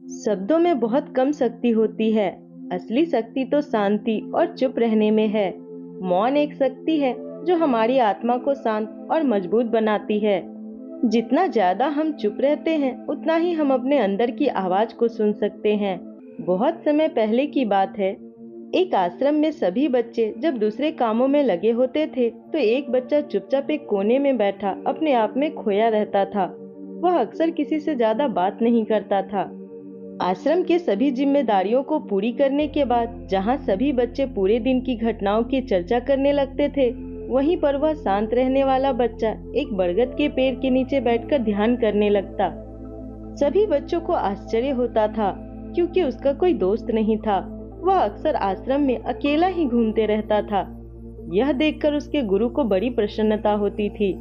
शब्दों में बहुत कम शक्ति होती है। असली शक्ति तो शांति और चुप रहने में है। मौन एक शक्ति है जो हमारी आत्मा को शांत और मजबूत बनाती है। जितना ज्यादा हम चुप रहते हैं, उतना ही हम अपने अंदर की आवाज को सुन सकते हैं। बहुत समय पहले की बात है। एक आश्रम में सभी बच्चे जब दूसरे कामों में लगे होते थे, तो एक बच्चा चुपचाप एक कोने में बैठा अपने आप में खोया रहता था। वह अक्सर किसी से ज्यादा बात नहीं करता था। आश्रम के सभी जिम्मेदारियों को पूरी करने के बाद जहां सभी बच्चे पूरे दिन की घटनाओं की चर्चा करने लगते थे, वहीं पर वह शांत रहने वाला बच्चा एक बरगद के पेड़ के नीचे बैठकर ध्यान करने लगता। सभी बच्चों को आश्चर्य होता था, क्योंकि उसका कोई दोस्त नहीं था। वह अक्सर आश्रम में अकेला ही घूमते रहता था। यह देखकर उसके गुरु को बड़ी प्रसन्नता होती थी।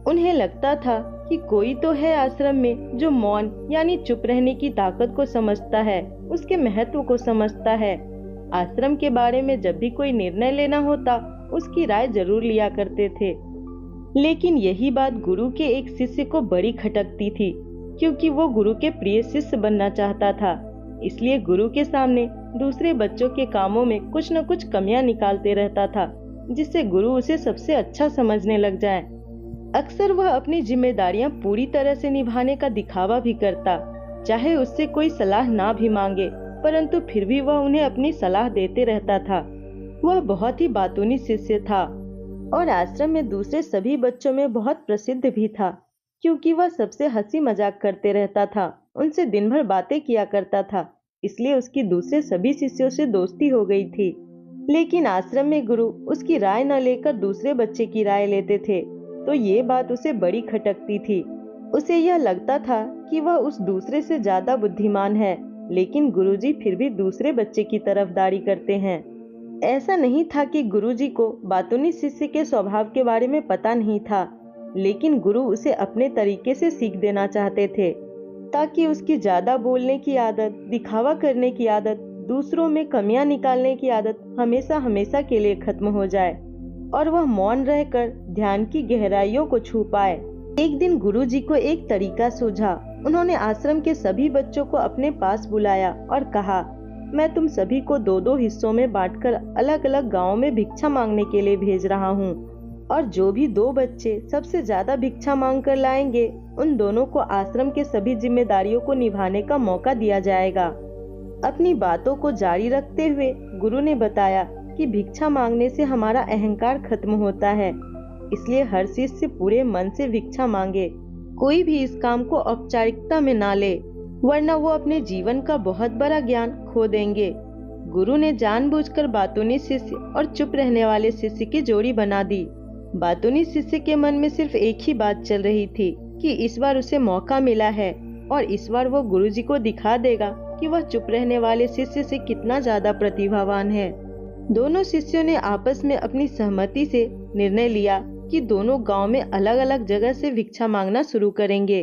उन्हें लगता था कि कोई तो है आश्रम में जो मौन यानी चुप रहने की ताकत को समझता है, उसके महत्व को समझता है। आश्रम के बारे में जब भी कोई निर्णय लेना होता, उसकी राय जरूर लिया करते थे। लेकिन यही बात गुरु के एक शिष्य को बड़ी खटकती थी, क्योंकि वो गुरु के प्रिय शिष्य बनना चाहता था। इसलिए गुरु के सामने दूसरे बच्चों के कामों में कुछ न कुछ कमियां निकालते रहता था, जिससे गुरु उसे सबसे अच्छा समझने लग जाए। अक्सर वह अपनी जिम्मेदारियां पूरी तरह से निभाने का दिखावा भी करता, चाहे उससे कोई सलाह ना भी मांगे, परंतु फिर भी वह उन्हें अपनी सलाह देते रहता था। वह बहुत ही बातूनी शिष्य था और आश्रम में दूसरे सभी बच्चों में बहुत प्रसिद्ध भी था, क्योंकि वह सबसे हंसी मजाक करते रहता था, उनसे दिन भर बातें किया करता था। इसलिए उसकी दूसरे सभी शिष्यों से दोस्ती हो गई थी। लेकिन आश्रम में गुरु उसकी राय न लेकर दूसरे बच्चे की राय लेते थे, तो ये बात उसे बड़ी खटकती थी। उसे यह लगता था कि वह उस दूसरे से ज्यादा बुद्धिमान है, लेकिन गुरुजी फिर भी दूसरे बच्चे की तरफदारी करते हैं। ऐसा नहीं था कि गुरुजी को बातूनी शिष्य के स्वभाव के बारे में पता नहीं था, लेकिन गुरु उसे अपने तरीके से सीख देना चाहते थे, ताकि उसकी ज्यादा बोलने की आदत, दिखावा करने की आदत, दूसरों में कमियां निकालने की आदत हमेशा हमेशा के लिए खत्म हो जाए और वह मौन रहकर ध्यान की गहराइयों को छू पाए। एक दिन गुरुजी को एक तरीका सूझा। उन्होंने आश्रम के सभी बच्चों को अपने पास बुलाया और कहा, मैं तुम सभी को दो दो हिस्सों में बांटकर अलग अलग गांवों में भिक्षा मांगने के लिए भेज रहा हूँ, और जो भी दो बच्चे सबसे ज्यादा भिक्षा मांग कर लाएंगे, उन दोनों को आश्रम के सभी जिम्मेदारियों को निभाने का मौका दिया जाएगा। अपनी बातों को जारी रखते हुए गुरु ने बताया कि भिक्षा मांगने से हमारा अहंकार खत्म होता है, इसलिए हर शिष्य पूरे मन से भिक्षा मांगे। कोई भी इस काम को औपचारिकता में ना ले, वरना वो अपने जीवन का बहुत बड़ा ज्ञान खो देंगे। गुरु ने जानबूझकर बातूनी शिष्य और चुप रहने वाले शिष्य की जोड़ी बना दी। बातूनी शिष्य के मन में सिर्फ एक ही बात चल रही थी कि इस बार उसे मौका मिला है और इस बार वो गुरुजी को दिखा देगा कि वह चुप रहने वाले शिष्य से कितना ज्यादा प्रतिभावान है। दोनों शिष्यों ने आपस में अपनी सहमति से निर्णय लिया कि दोनों गांव में अलग अलग जगह से भिक्षा मांगना शुरू करेंगे,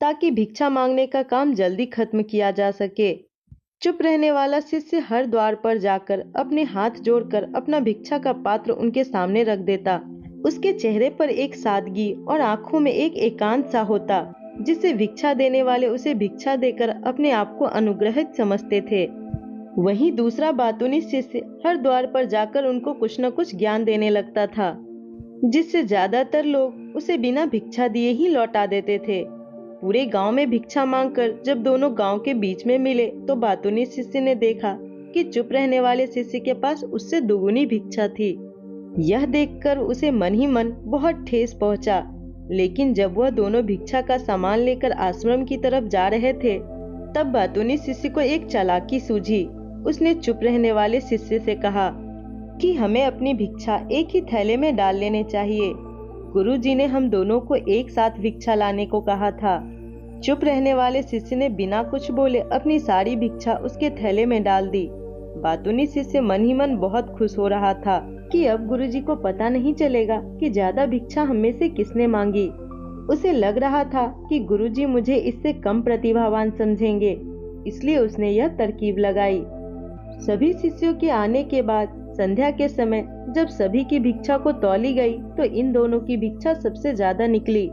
ताकि भिक्षा मांगने का काम जल्दी खत्म किया जा सके। चुप रहने वाला शिष्य हर द्वार पर जाकर अपने हाथ जोड़कर अपना भिक्षा का पात्र उनके सामने रख देता। उसके चेहरे पर एक सादगी और आंखों में एक एकांत सा होता, जिससे भिक्षा देने वाले उसे भिक्षा देकर अपने आप को अनुग्रहित समझते थे। वहीं दूसरा बातूनी शिष्य हर द्वार पर जाकर उनको कुछ न कुछ ज्ञान देने लगता था, जिससे ज्यादातर लोग उसे बिना भिक्षा दिए ही लौटा देते थे। पूरे गांव में भिक्षा मांगकर जब दोनों गांव के बीच में मिले, तो बातूनी शिष्य ने देखा कि चुप रहने वाले शिष्य के पास उससे दुगुनी भिक्षा थी। यह देखकर उसे मन ही मन बहुत ठेस पहुंचा। लेकिन जब वह दोनों भिक्षा का सामान लेकर आश्रम की तरफ जा रहे थे, तब बातूनी शिष्य को एक चालाकी सूझी। उसने चुप रहने वाले शिष्य से कहा कि हमें अपनी भिक्षा एक ही थैले में डाल लेने चाहिए। गुरुजी ने हम दोनों को एक साथ भिक्षा लाने को कहा था। चुप रहने वाले शिष्य ने बिना कुछ बोले अपनी सारी भिक्षा उसके थैले में डाल दी। बातूनी शिष्य मन ही मन बहुत खुश हो रहा था कि अब गुरुजी को पता नहीं चलेगा कि ज्यादा भिक्षा हम में से किसने मांगी। उसे लग रहा था कि गुरुजी मुझे इससे कम प्रतिभावान समझेंगे, इसलिए उसने यह तरकीब लगाई। सभी शिष्यों के आने के बाद संध्या के समय जब सभी की भिक्षा को तौली गई, तो इन दोनों की भिक्षा सबसे ज्यादा निकली।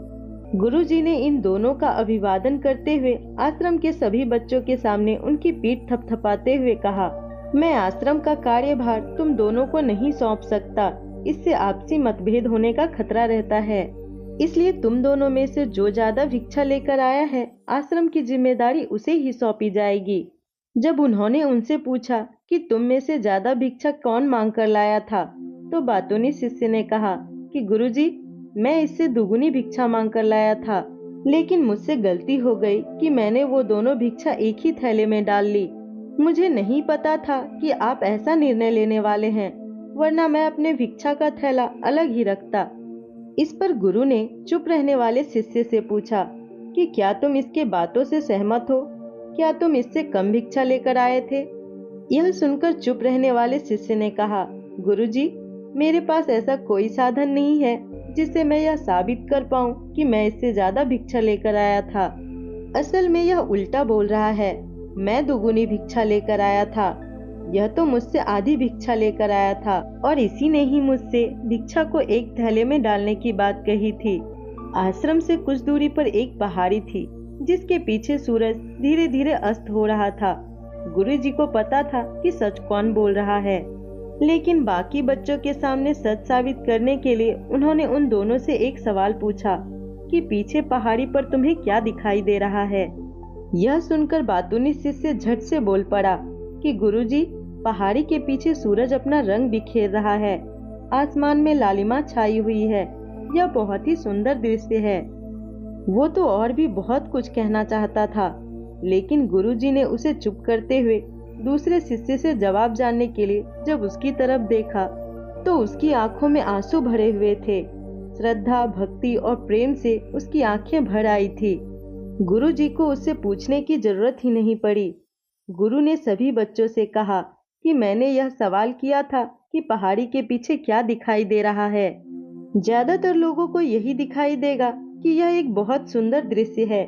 गुरुजी ने इन दोनों का अभिवादन करते हुए आश्रम के सभी बच्चों के सामने उनकी पीठ थपथपाते हुए कहा, मैं आश्रम का कार्यभार तुम दोनों को नहीं सौंप सकता। इससे आपसी मतभेद होने का खतरा रहता है। इसलिए तुम दोनों में से जो ज्यादा भिक्षा लेकर आया है, आश्रम की जिम्मेदारी उसे ही सौंपी जाएगी। जब उन्होंने उनसे पूछा कि तुम में से ज्यादा भिक्षा कौन मांग कर लाया था, तो बातूनी शिष्य ने कहा कि गुरुजी, मैं इससे दुगुनी भिक्षा मांग कर लाया था, लेकिन मुझसे गलती हो गई कि मैंने वो दोनों भिक्षा एक ही थैले में डाल ली। मुझे नहीं पता था कि आप ऐसा निर्णय लेने वाले हैं, वरना मैं अपने भिक्षा का थैला अलग ही रखता। इस पर गुरु ने चुप रहने वाले शिष्य से पूछा कि क्या तुम इसके बातों से सहमत हो? क्या तुम इससे कम भिक्षा लेकर आए थे? यह सुनकर चुप रहने वाले शिष्य ने कहा, गुरुजी, मेरे पास ऐसा कोई साधन नहीं है जिससे मैं यह साबित कर पाऊं कि मैं इससे ज्यादा भिक्षा लेकर आया था। असल में यह उल्टा बोल रहा है, मैं दुगुनी भिक्षा लेकर आया था। यह तो मुझसे आधी भिक्षा लेकर आया था और इसी ने ही मुझसे भिक्षा को एक थैले में डालने की बात कही थी। आश्रम से कुछ दूरी पर एक पहाड़ी थी जिसके पीछे सूरज धीरे धीरे अस्त हो रहा था। गुरुजी को पता था कि सच कौन बोल रहा है, लेकिन बाकी बच्चों के सामने सच साबित करने के लिए उन्होंने उन दोनों से एक सवाल पूछा कि पीछे पहाड़ी पर तुम्हें क्या दिखाई दे रहा है? यह सुनकर बातूनी शिष्य झट से बोल पड़ा कि गुरुजी, पहाड़ी के पीछे सूरज अपना रंग बिखेर रहा है। आसमान में लालिमा छाई हुई है। यह बहुत ही सुंदर दृश्य है। वो तो और भी बहुत कुछ कहना चाहता था, लेकिन गुरुजी ने उसे चुप करते हुए दूसरे शिष्य से जवाब जानने के लिए जब उसकी तरफ देखा तो उसकी आंखों में आंसू भरे हुए थे। श्रद्धा, भक्ति और प्रेम से उसकी आंखें भर आई थी। गुरुजी को उससे पूछने की जरूरत ही नहीं पड़ी। गुरु ने सभी बच्चों से कहा कि मैंने यह सवाल किया था कि पहाड़ी के पीछे क्या दिखाई दे रहा है। ज्यादातर लोगों को यही दिखाई देगा कि यह एक बहुत सुंदर दृश्य है,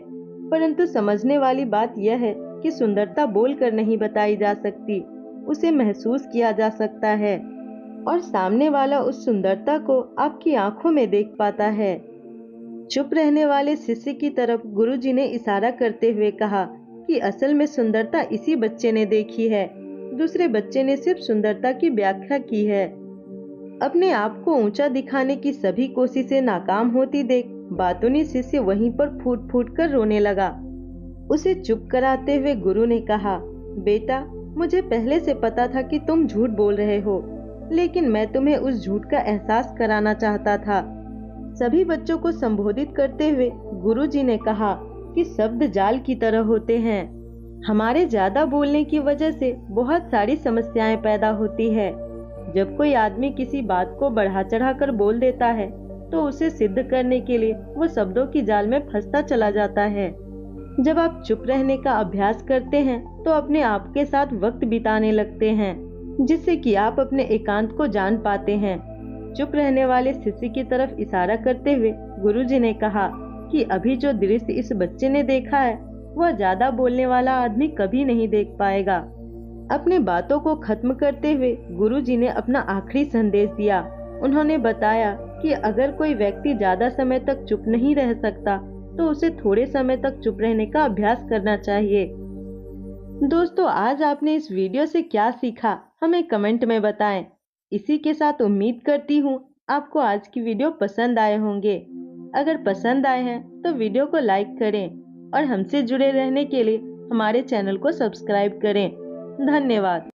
परंतु समझने वाली बात यह है कि सुंदरता बोलकर नहीं बताई जा सकती, उसे महसूस किया जा सकता है और सामने वाला उस सुंदरता को आपकी आंखों में देख पाता है। चुप रहने वाले शिष्य की तरफ गुरुजी ने इशारा करते हुए कहा कि असल में सुंदरता इसी बच्चे ने देखी है, दूसरे बच्चे ने सिर्फ सुंदरता की व्याख्या की है। अपने आप को ऊंचा दिखाने की सभी कोशिशें नाकाम होती देख बातूनी शिष्य वहीं पर फूट फूट कर रोने लगा। उसे चुप कराते हुए गुरु ने कहा, बेटा, मुझे पहले से पता था कि तुम झूठ बोल रहे हो, लेकिन मैं तुम्हें उस झूठ का एहसास कराना चाहता था। सभी बच्चों को संबोधित करते हुए गुरुजी ने कहा कि शब्द जाल की तरह होते हैं। हमारे ज्यादा बोलने की वजह से बहुत सारी समस्याएं पैदा होती है। जब कोई आदमी किसी बात को बढ़ा चढ़ाकर बोल देता है तो उसे सिद्ध करने के लिए वो शब्दों की जाल में फंसता चला जाता है। जब आप चुप रहने का अभ्यास करते हैं तो अपने आप के साथ वक्त बिताने लगते हैं, जिससे कि आप अपने एकांत को जान पाते हैं। चुप रहने वाले शिष्य की तरफ इशारा करते हुए गुरुजी ने कहा कि अभी जो दृश्य इस बच्चे ने देखा है वह ज्यादा बोलने वाला आदमी कभी नहीं देख पाएगा। अपनी बातों को खत्म करते हुए गुरुजी ने अपना आखिरी संदेश दिया। उन्होंने बताया कि अगर कोई व्यक्ति ज्यादा समय तक चुप नहीं रह सकता तो उसे थोड़े समय तक चुप रहने का अभ्यास करना चाहिए। दोस्तों, आज आपने इस वीडियो से क्या सीखा हमें कमेंट में बताएं। इसी के साथ उम्मीद करती हूँ आपको आज की वीडियो पसंद आए होंगे। अगर पसंद आए हैं तो वीडियो को लाइक करें और हमसे जुड़े रहने के लिए हमारे चैनल को सब्सक्राइब करें। धन्यवाद।